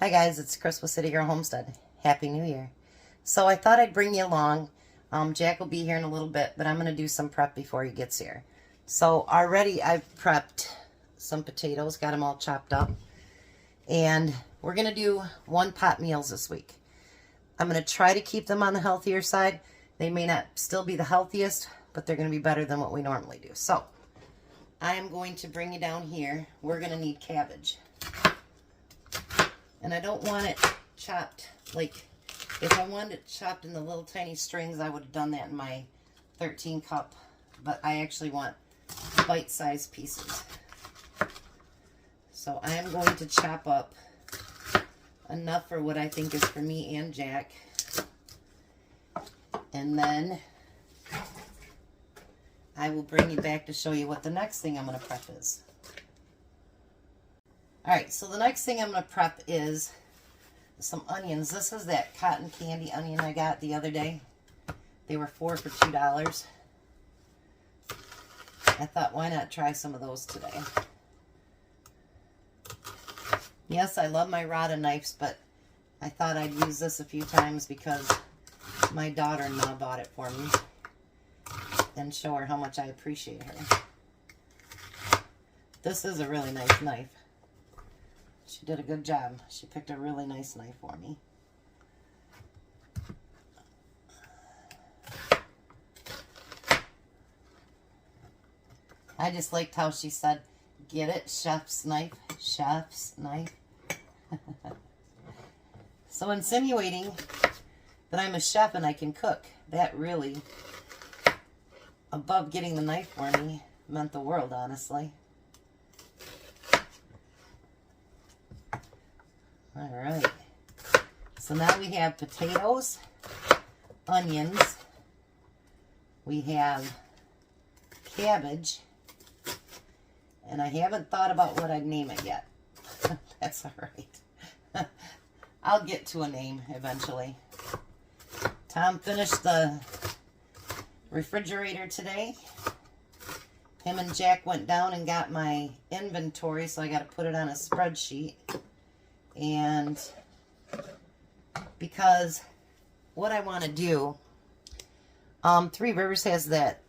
Hi guys, it's Chris with City Girl Homestead. Happy New Year. So I thought I'd bring you along. Jack will be here in a little bit, but I'm going to do some prep before he gets here. So already I've prepped some potatoes, got them all chopped up. And we're going to do 1-pot meals this week. I'm going to try to keep them on the healthier side. They may not still be the healthiest, but they're going to be better than what we normally do. So I am going to bring you down here. We're going to need cabbage. And I don't want it chopped, like, if I wanted it chopped in the little tiny strings, I would have done that in my 13 cup. But I actually want bite-sized pieces. So I am going to chop up enough for what I think is for me and Jack. And then I will bring you back to show you what the next thing I'm going to prep is. Alright, so the next thing I'm going to prep is some onions. This is that cotton candy onion I got the other day. They were 4 for $2. I thought, why not try some of those today? Yes, I love my Rada knives, but I thought I'd use this a few times because my daughter-in-law bought it for me and show her how much I appreciate her. This is a really nice knife. She did a good job. She picked a really nice knife for me. I just liked how she said, "Get it, chef's knife, chef's knife." So insinuating that I'm a chef and I can cook, that really, above getting the knife for me, meant the world, honestly. Alright, so now we have potatoes, onions, we have cabbage, and I haven't thought about what I'd name it yet. That's alright. I'll get to a name eventually. Tom finished the refrigerator today. Him and Jack went down and got my inventory, so I got to put it on a spreadsheet. And because what I want to do, Three Rivers has that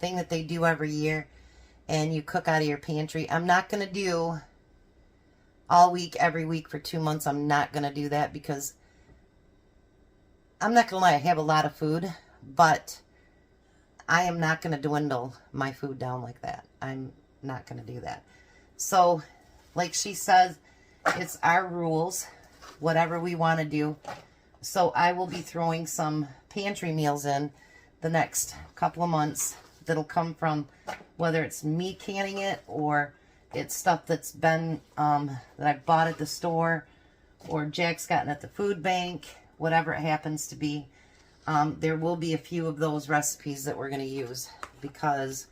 thing that they do every year, and you cook out of your pantry. I'm not going to do all week, every week for 2 months. I'm not going to do that because I'm not going to lie, I have a lot of food, but I am not going to dwindle my food down like that. I'm not going to do that. So, like she says, it's our rules, whatever we want to do. So I will be throwing some pantry meals in the next couple of months that'll come from whether it's me canning it or it's stuff that's been, that I bought at the store or Jack's gotten at the food bank, whatever it happens to be. There will be a few of those recipes that we're going to use because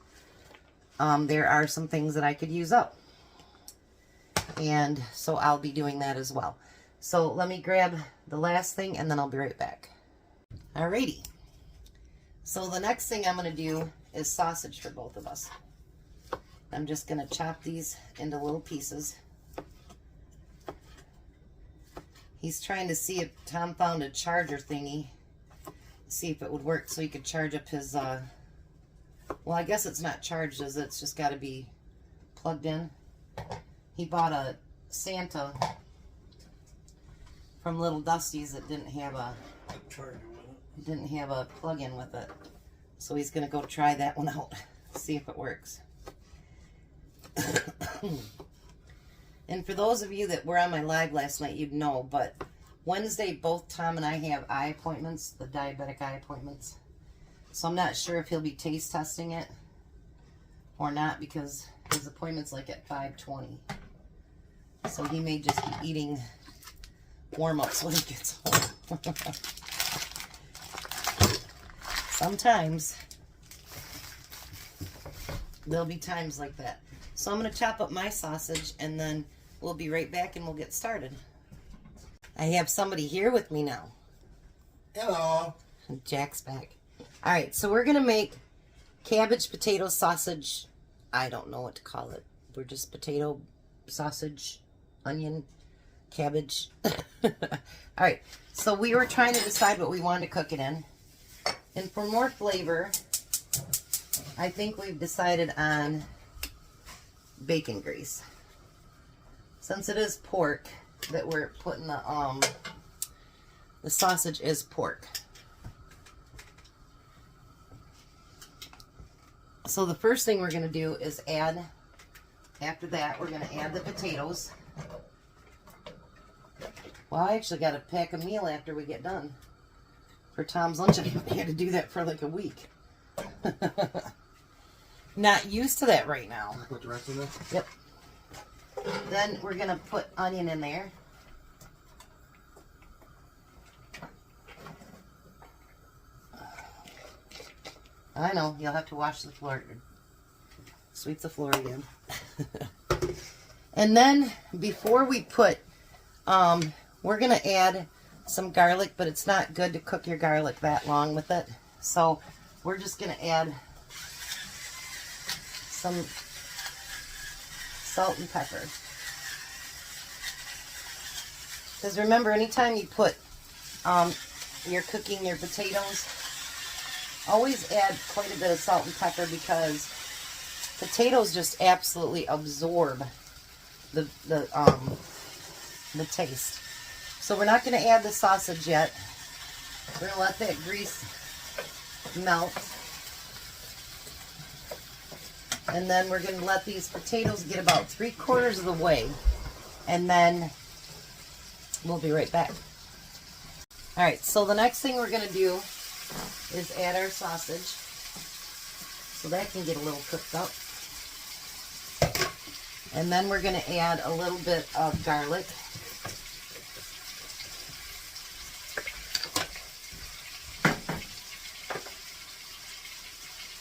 there are some things that I could use up. And so I'll be doing that as well. So let me grab the last thing and then I'll be right back. Alrighty. So the next thing I'm going to do is sausage for both of us. I'm just going to chop these into little pieces. He's trying to see if Tom found a charger thingy. See if it would work so he could charge up his, well, I guess it's not charged, is it? It's just got to be plugged in. He bought a Santa from Little Dusty's that didn't have a plug-in with it. So he's going to go try that one out, see if it works. And for those of you that were on my live last night, you'd know, but Wednesday both Tom and I have eye appointments, the diabetic eye appointments. So I'm not sure if he'll be taste testing it or not because his appointment's like at 5:20. So he may just be eating warm-ups when he gets home. Sometimes there'll be times like that. So I'm going to chop up my sausage and then we'll be right back and we'll get started. I have somebody here with me now. Hello. Jack's back. Alright, so we're going to make cabbage, potato, sausage. I don't know what to call it. We're just potato, sausage, onion, cabbage. Alright, so we were trying to decide what we wanted to cook it in. And for more flavor, I think we've decided on bacon grease. Since it is pork that we're putting the sausage is pork. So the first thing we're going to do is after that, we're going to add the potatoes. Well, I actually got to pack a meal after we get done for Tom's lunch. I had to do that for like a week. Not used to that right now. Put the rest in there? Yep. Then we're going to put onion in there. I know, you'll have to wash the floor. Sweep the floor again. And then, before we put, we're going to add some garlic, but it's not good to cook your garlic that long with it. So, we're just going to add some salt and pepper. Because remember, anytime you put, you're cooking your potatoes, always add quite a bit of salt and pepper because potatoes just absolutely absorb the taste. So we're not going to add the sausage yet. We're going to let that grease melt. And then we're going to let these potatoes get about 3/4 of the way. And then we'll be right back. Alright, so the next thing we're going to do is add our sausage. So that can get a little cooked up. And then we're going to add a little bit of garlic.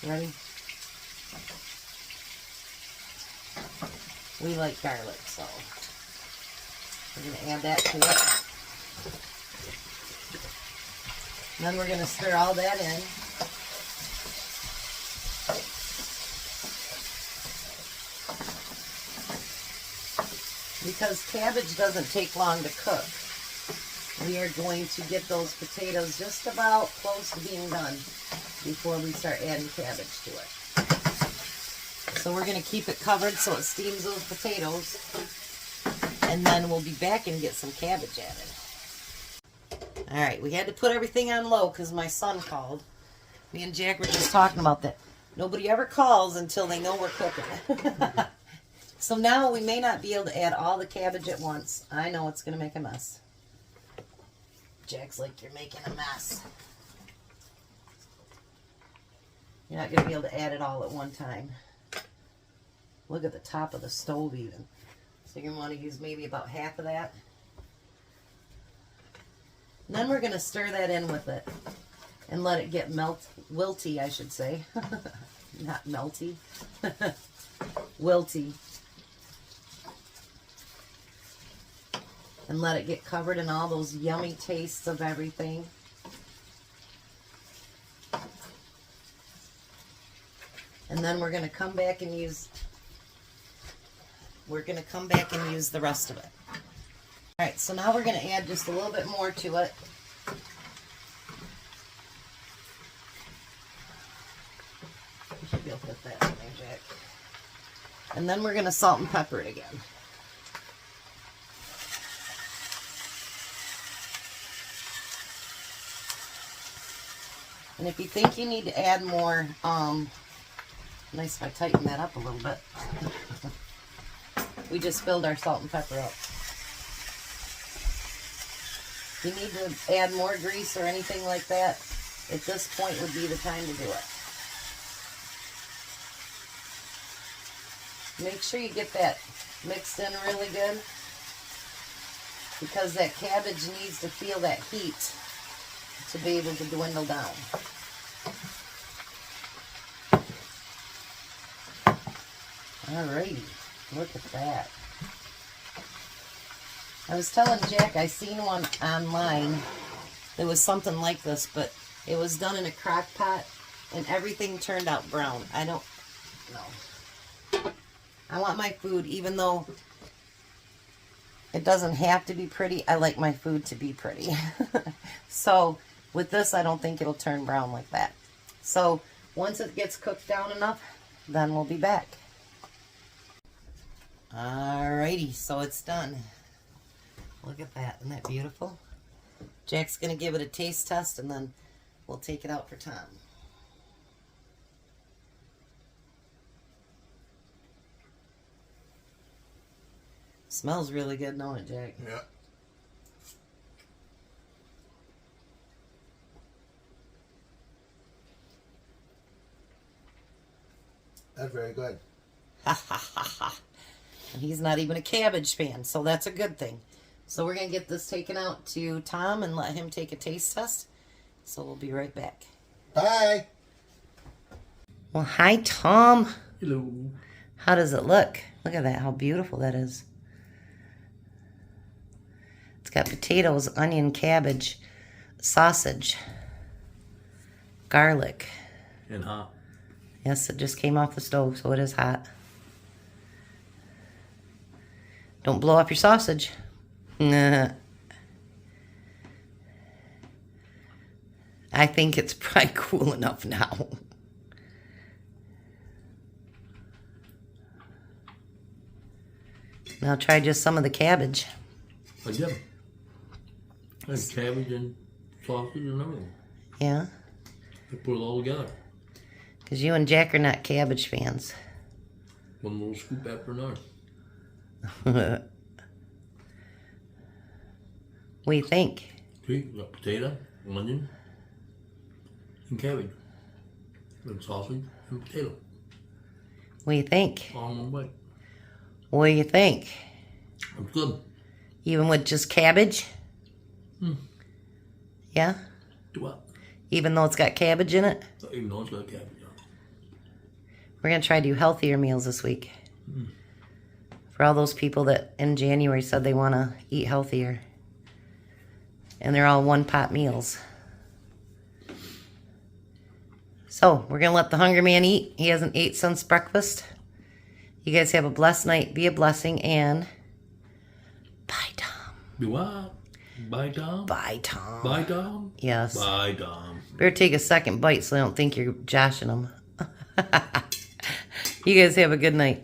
Ready? We like garlic, so we're going to add that to it. And then we're going to stir all that in. Because cabbage doesn't take long to cook, we are going to get those potatoes just about close to being done before we start adding cabbage to it. So we're going to keep it covered so it steams those potatoes, and then we'll be back and get some cabbage added. Alright, we had to put everything on low because my son called. Me and Jack were just talking about that. Nobody ever calls until they know we're cooking. So now we may not be able to add all the cabbage at once. I know it's going to make a mess. Jack's like, you're making a mess. You're not going to be able to add it all at one time. Look at the top of the stove even. So you're going to want to use maybe about half of that. And then we're going to stir that in with it and let it get wilty, I should say. Not melty. Wilty. And let it get covered in all those yummy tastes of everything. And then we're going to come back and use the rest of it. Alright, so now we're going to add just a little bit more to it. You should be able to put that in there, Jack. And then we're going to salt and pepper it again. And if you think you need to add more, nice if I tighten that up a little bit. We just filled our salt and pepper up. If you need to add more grease or anything like that, at this point would be the time to do it. Make sure you get that mixed in really good, because that cabbage needs to feel that heat to be able to dwindle down. Alrighty, look at that. I was telling Jack I seen one online that was something like this, but it was done in a crock pot and everything turned out brown. I don't know. I want my food, even though It doesn't have to be pretty. I like my food to be pretty. So with this, I don't think it'll turn brown like that. So once it gets cooked down enough, then we'll be back. Alrighty, so it's done. Look at that. Isn't that beautiful? Jack's going to give it a taste test, and then we'll take it out for Tom. Smells really good, don't it, Jack? Yeah. That's very good. Ha ha ha ha. And he's not even a cabbage fan, so that's a good thing. So we're going to get this taken out to Tom and let him take a taste test. So we'll be right back. Bye. Well, hi, Tom. Hello. How does it look? Look at that, how beautiful that is. It's got potatoes, onion, cabbage, sausage, garlic. And hot. Yes, it just came off the stove, so it is hot. Don't blow up your sausage. Nah. I think it's probably cool enough now. Now try just some of the cabbage. I get it. And cabbage and sausage and everything. Yeah? I put it all together. Because you and Jack are not cabbage fans. One little scoop after another. What do you think? See, you got potato, onion, and cabbage. And sausage and potato. What do you think? All in one bite. What do you think? It's good. Even with just cabbage? Yeah? Do what? Even though it's got cabbage in it? Even though it's got cabbage on it. We're going to try to do healthier meals this week. For all those people that in January said they want to eat healthier. And they're all one-pot meals. So, we're going to let the hungry man eat. He hasn't ate since breakfast. You guys have a blessed night. Be a blessing, and bye, Tom. Do what? Bye, Tom? Bye, Tom. Bye, Tom? Yes. Bye, Tom. Better take a second bite so I don't think you're joshing them. You guys have a good night.